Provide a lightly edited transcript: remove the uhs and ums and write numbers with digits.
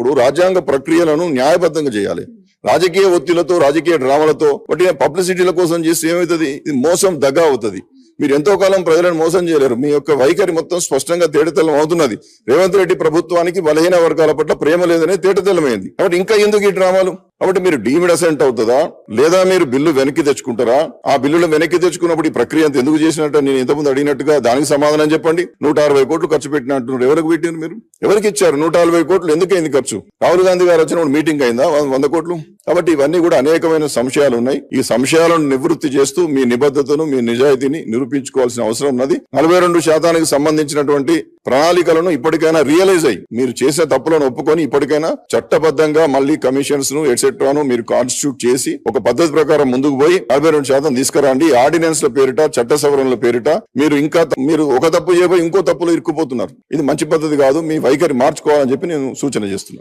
చేస్తున్నప్పుడు రాజ్యాంగ ప్రక్రియలను న్యాయబద్ధంగా చేయాలి. రాజకీయ ఒత్తిళ్లతో రాజకీయ డ్రామాలతో ఒకటి పబ్లిసిటీల కోసం చేస్తే ఏమవుతుంది, ఇది మోసం దగ్గ అవుతుంది. మీరు ఎంతో కాలం ప్రజలను మోసం చేయలేరు. మీ యొక్క వైఖరి మొత్తం స్పష్టంగా తేటతెల్లం అవుతున్నది. రేవంత్ రెడ్డి ప్రభుత్వానికి బలహీన వర్గాల పట్ల ప్రేమ లేదనే తేటతెల్లమైంది. కాబట్టి ఇంకా ఎందుకు ఈ డ్రామాలు? కాబట్టి మీరు డీమ్డ్ అసెంట్ అవుతుందా, లేదా మీరు బిల్లు వెనక్కి తెచ్చుకుంటారా? ఆ బిల్లులు వెనక్కి తెచ్చుకున్నప్పుడు ఈ ప్రక్రియ అంత ఎందుకు చేసినట్టు నేను ఇంతకుముందు అడిగినట్టుగా దానికి సమాధానం చెప్పండి. 160 కోట్లు ఖర్చు పెట్టినట్టు ఎవరికి పెట్టినారు? మీరు ఎవరికి ఇచ్చారు? 140 కోట్లు ఎందుకైంది ఖర్చు? రాహుల్ గాంధీ గారు వచ్చినప్పుడు మీటింగ్ అయిందా 100 కోట్లు? కాబట్టి ఇవన్నీ కూడా అనేకమైన సంశయాలు ఉన్నాయి. ఈ సంశయాలను నివృత్తి చేస్తూ మీ నిబద్ధతను, మీ నిజాయితీని నిరూపించుకోవాల్సిన అవసరం ఉన్నది. 42% సంబంధించినటువంటి ప్రణాళికలను ఇప్పటికైనా రియలైజ్ అయ్యి మీరు చేసే తప్పులను ఒప్పుకొని ఇప్పటికైనా చట్టబద్ధంగా మళ్ళీ కమిషన్స్ ను ఎట్సెట్రాను మీరు కాన్స్టిట్యూట్ చేసి ఒక పద్ధతి ప్రకారం ముందుకు పోయి 42% తీసుకురండి. ఆర్డినెన్స్ల పేరిట, చట్ట సవరణల పేరిట మీరు ఒక తప్పు చేయబోయి ఇంకో తప్పులో ఇరుక్కుపోతున్నారు. ఇది మంచి పద్ధతి కాదు. మీ వైఖరి మార్చుకోవాలని చెప్పి నేను సూచన చేస్తున్నాను.